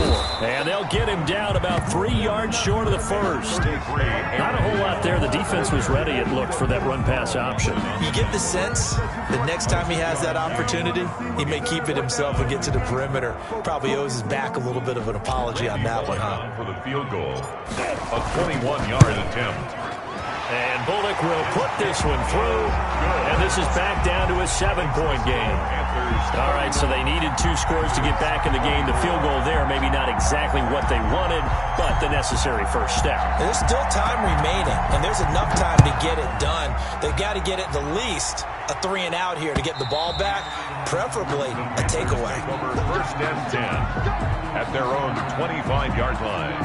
And they'll get him down about 3 yards short of the first. Not a whole lot there. The defense was ready, it looked, for that run-pass option. You get the sense that next time he has that opportunity, he may keep it himself and get to the perimeter. Probably owes his back a little bit of an apology on that one, huh? For the field goal. A 21-yard attempt. And Bullock will put this one through. And this is back down to a 7-point game. All right, so they needed 2 scores to get back in the game. The field goal there, maybe not exactly what they wanted, but the necessary first step. There's still time remaining, and there's enough time to get it done. They've got to get it the least a 3-and-out here to get the ball back, preferably a takeaway. Over 1st and 10 at their own 25-yard line.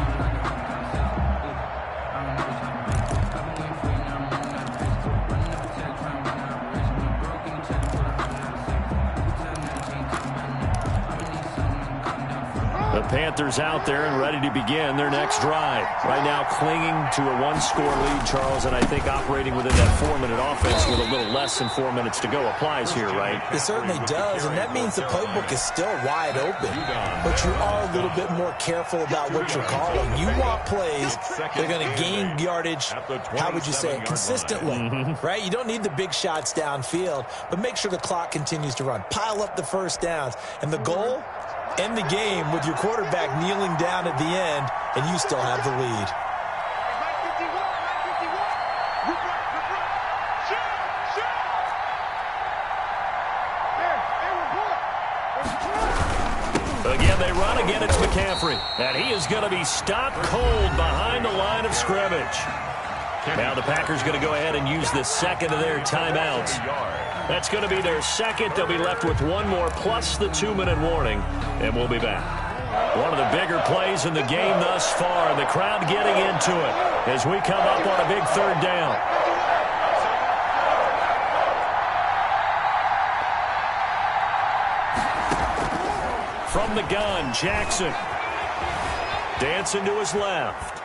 The Panthers out there and ready to begin their next drive. Right now clinging to a 1-score lead, Charles, and I think operating within that 4-minute offense with a little less than 4 minutes to go applies here, right? It certainly does, and that means the playbook is still wide open. But you are a little bit more careful about what you're calling. You want plays that are going to gain yardage, how would you say it, consistently, right? You don't need the big shots downfield, but make sure the clock continues to run. Pile up the first downs, and the goal? End the game with your quarterback kneeling down at the end, and you still have the lead. Again, they run. Again, it's McCaffrey. And he is going to be stopped cold behind the line of scrimmage. Now the Packers going to go ahead and use the 2nd of their timeouts. That's going to be their 2nd. They'll be left with 1 more plus the 2-minute warning, and we'll be back. One of the bigger plays in the game thus far, and the crowd getting into it as we come up on a big 3rd down. From the gun, Jackson. Dancing to his left.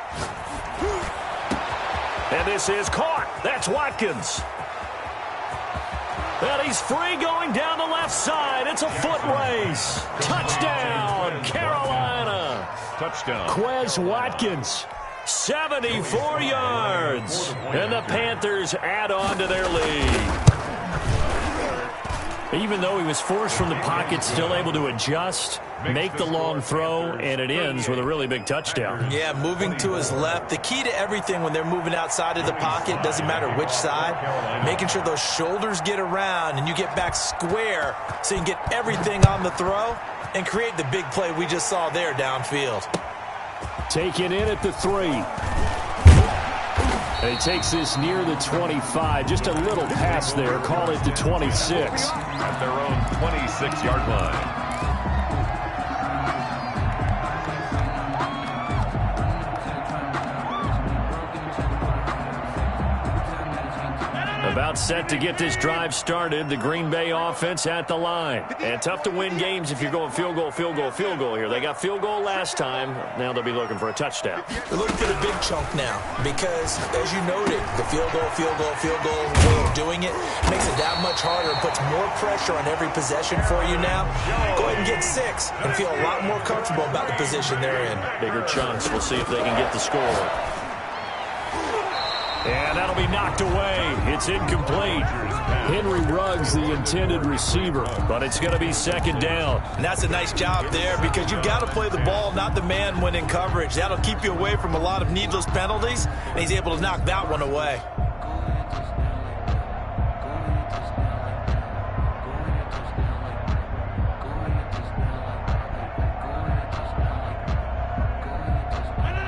And this is caught. That's Watkins. And he's free going down the left side. It's a foot race. Touchdown, Carolina. Touchdown. Quez Watkins, 74 yards. And the Panthers add on to their lead. Even though he was forced from the pocket, still able to adjust, make the long throw, and it ends with a really big touchdown. Yeah, moving to his left. The key to everything when they're moving outside of the pocket, doesn't matter which side, making sure those shoulders get around and you get back square so you can get everything on the throw and create the big play we just saw there downfield. Taken in at the 3. He takes this near the 25. Just a little pass there. Call it the 26. At their own 26-yard line. About set to get this drive started. The Green Bay offense at the line. And tough to win games if you're going field goal, field goal, field goal here. They got field goal last time. Now they'll be looking for a touchdown. They're looking for the big chunk now because, as you noted, the field goal way of doing it makes it that much harder and puts more pressure on every possession for you now. Go ahead and get 6 and feel a lot more comfortable about the position they're in. Bigger chunks. We'll see if they can get the score. And that'll be knocked away. It's incomplete. Henry Ruggs, the intended receiver. But it's going to be 2nd down. And that's a nice job there because you've got to play the ball, not the man when in coverage. That'll keep you away from a lot of needless penalties, and he's able to knock that one away.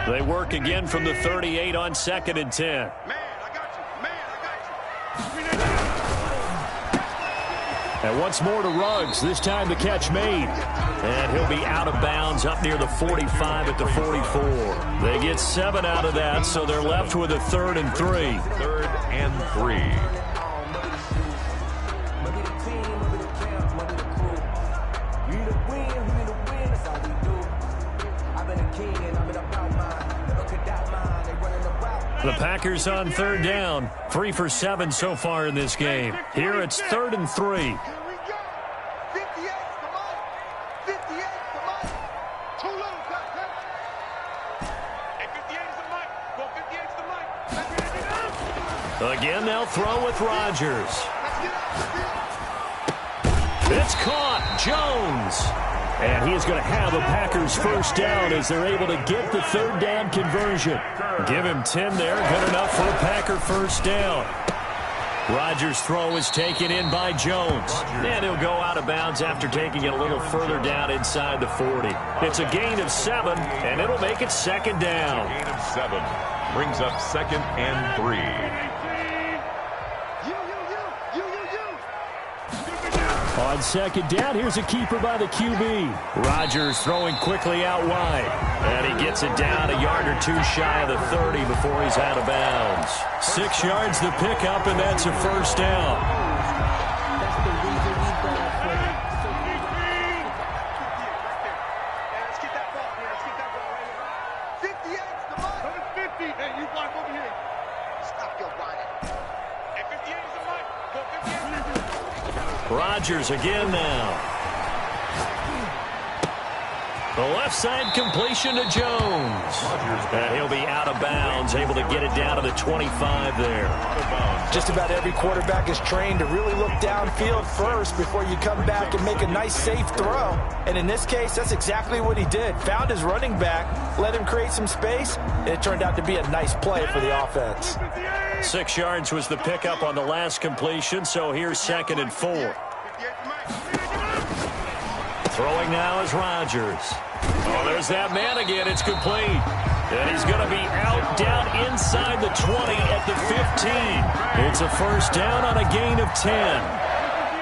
They work again from the 38 on 2nd and 10. Man, I got you. Man, I got you. And once more to Ruggs. This time the catch made. And he'll be out of bounds up near the 45 at the 44. They get 7 out of that, so they're left with a 3rd and 3. 3rd and 3. The Packers on 3rd down. 3 for 7 so far in this game. Here it's 3rd and 3. Here we go. 58's the money. 58's the money. Too little, cut. Hey, 58's the money. Go 58's the money. Again, they'll throw with Rodgers. Let's get out. It's caught. Jones. And he is going to have a Packers first down as they're able to get the 3rd down conversion. Give him 10 there. Good enough for a Packer first down. Rodgers' throw is taken in by Jones. And he'll go out of bounds after taking it a little further down inside the 40. It's a gain of 7, and it'll make it 2nd down. Gain of 7 brings up 2nd and 3. On 2nd down, here's a keeper by the QB. Rodgers throwing quickly out wide. And he gets it down a yard or 2 shy of the 30 before he's out of bounds. 6 yards the pickup, and that's a first down. That's the reason we ball for it. Let's get that ball here. Let's get that ball right here. 58's the money. Number 50. Hey, you block over here. Stop your whining. Hey, 58's the money. Go 58's. Rodgers again now. The left side completion to Jones. And he'll be out of bounds, able to get it down to the 25 there. Just about every quarterback is trained to really look downfield first before you come back and make a nice, safe throw. And in this case, that's exactly what he did. Found his running back, let him create some space, and it turned out to be a nice play for the offense. 6 yards was the pickup on the last completion, so here's 2nd and 4. Throwing now is Rodgers. Oh, there's that man again. It's complete. And he's going to be out down inside the 20 at the 15. It's a first down on a gain of 10.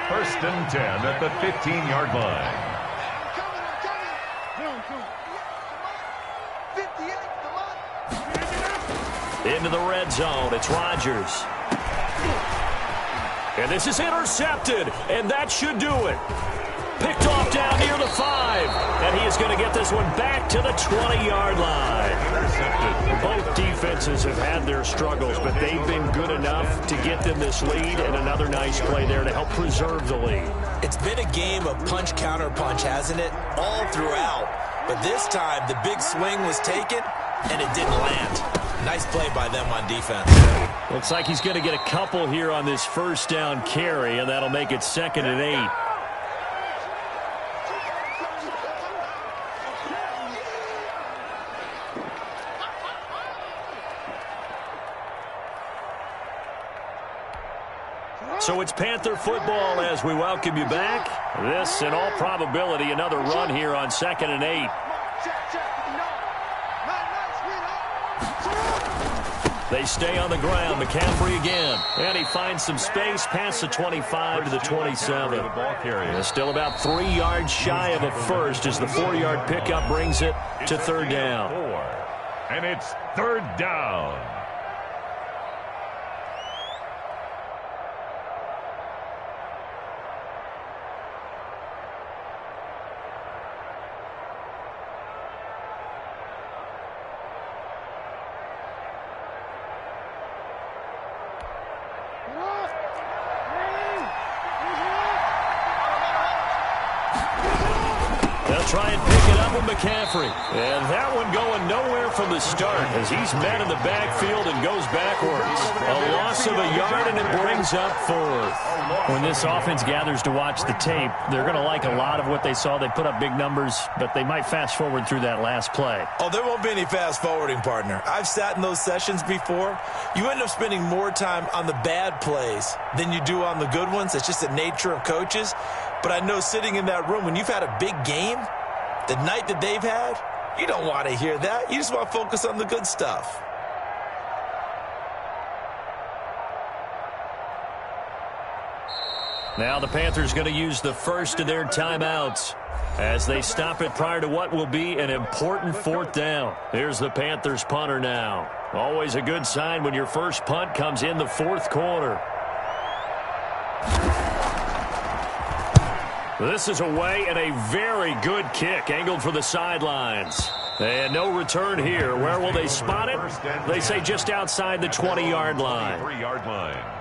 1st and 10 at the 15-yard line. Into the red zone. It's Rodgers. And this is intercepted. And that should do it. Picked off down near the 5. And he is going to get this one back to the 20-yard line. Intercepted. Both defenses have had their struggles, but they've been good enough to get them this lead, and another nice play there to help preserve the lead. It's been a game of punch-counter-punch, hasn't it? All throughout. But this time, the big swing was taken, and it didn't land. Nice play by them on defense. Looks like he's going to get a couple here on this first down carry, and that'll make it 2nd and 8. So it's Panther football as we welcome you back. This, in all probability, another run here on 2nd and 8. They stay on the ground. McCaffrey again. And he finds some space past the 25 to the 27. And still about 3 yards shy of a first as the 4-yard pickup brings it to 3rd down. And it's 3rd down. Try and pick it up with McCaffrey. And that one going nowhere from the start as he's met in the backfield and goes backwards. A loss of a yard, and it brings up 4th. When this offense gathers to watch the tape, they're going to like a lot of what they saw. They put up big numbers, but they might fast forward through that last play. Oh, there won't be any fast forwarding, partner. I've sat in those sessions before. You end up spending more time on the bad plays than you do on the good ones. It's just the nature of coaches. But I know sitting in that room, when you've had a big game, the night that they've had, you don't want to hear that. You just want to focus on the good stuff. Now the Panthers going to use the first of their timeouts as they stop it prior to what will be an important fourth down. Here's the Panthers punter now. Always a good sign when your first punt comes in the fourth quarter. This is away and a very good kick angled for the sidelines. And no return here. Where will they spot it? They say just outside the 20-yard line. 23-yard line.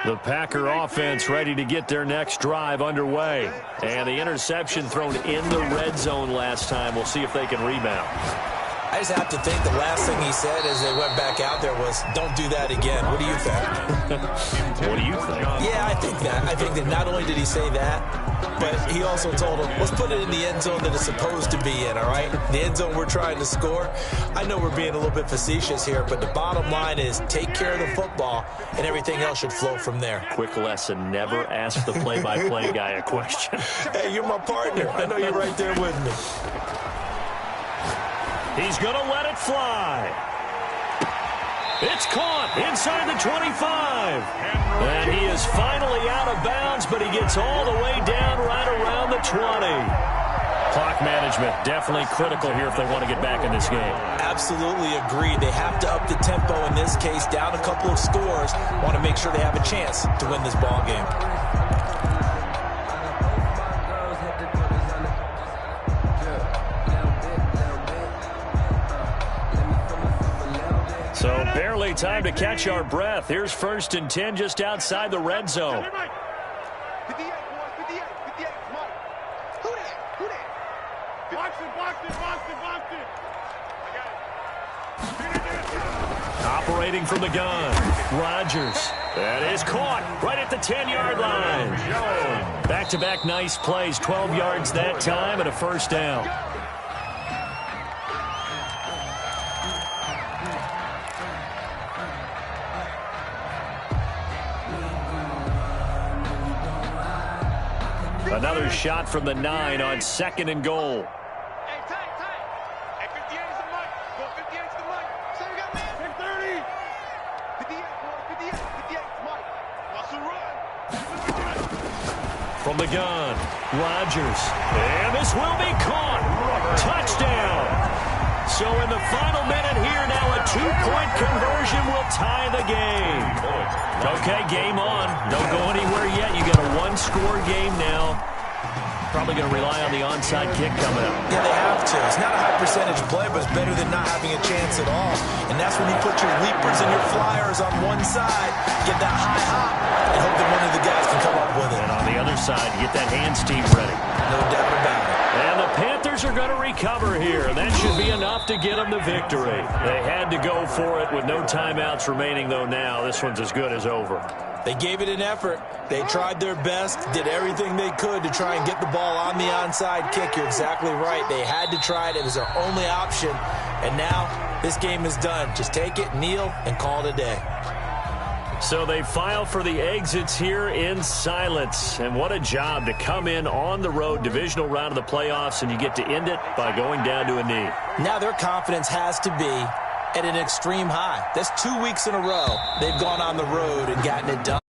The Packer offense ready to get their next drive underway. And the interception thrown in the red zone last time. We'll see if they can rebound. I just have to think the last thing he said as they went back out there was, don't do that again. What do you think? What do you think? Yeah, I think that. I think that not only did he say that, but he also told him, let's put it in the end zone that it's supposed to be in, all right? The end zone we're trying to score. I know we're being a little bit facetious here, but the bottom line is take care of the football, and everything else should flow from there. Quick lesson, never ask the play-by-play guy a question. Hey, you're my partner. I know you're right there with me. He's going to let it fly. It's caught inside the 25. And he is finally out of bounds, but he gets all the way down right around the 20. Clock management definitely critical here if they want to get back in this game. Absolutely agree. They have to up the tempo in this case, down a couple of scores. Want to make sure they have a chance to win this ball game. So barely time to catch our breath. Here's 1st and 10 just outside the red zone. 58, boys, 58, 58, Mike. Who that? Who that? Box it. I got it. Operating from the gun. Rodgers. That is caught right at the 10-yard line. Back-to-back nice plays. 12 yards that time and a first down. Another shot from the 9 on 2nd and goal. Hey, tight. Hey, 58 is the mic. Go 58 is the mic. So we got man. 30. 58, boy, 58, 58 is Mike. Russell run. From the gun, Rodgers. And this will be caught. Touchdown. So in the final minute here now, a 2-point conversion will tie the game. Okay, game on. Don't go anywhere yet. You got a 1-score game now. Probably going to rely on the onside kick coming up. Yeah, they have to. It's not a high percentage play, but it's better than not having a chance at all. And that's when you put your leapers and your flyers on one side, get that high hop, and hope that one of the guys can come up with it. And on the other side, get that hands team ready. No doubt about it. And the Panthers are going to recover here. That should be enough to get them the victory. They had to go for it with no timeouts remaining, though now. This one's as good as over. They gave it an effort. They tried their best, did everything they could to try and get the ball on the onside kick. You're exactly right. They had to try it. It was their only option. And now this game is done. Just take it, kneel, and call it a day. So they file for the exits here in silence. And what a job to come in on the road, divisional round of the playoffs, and you get to end it by going down to a knee. Now their confidence has to be at an extreme high. That's 2 weeks in a row they've gone on the road and gotten it done.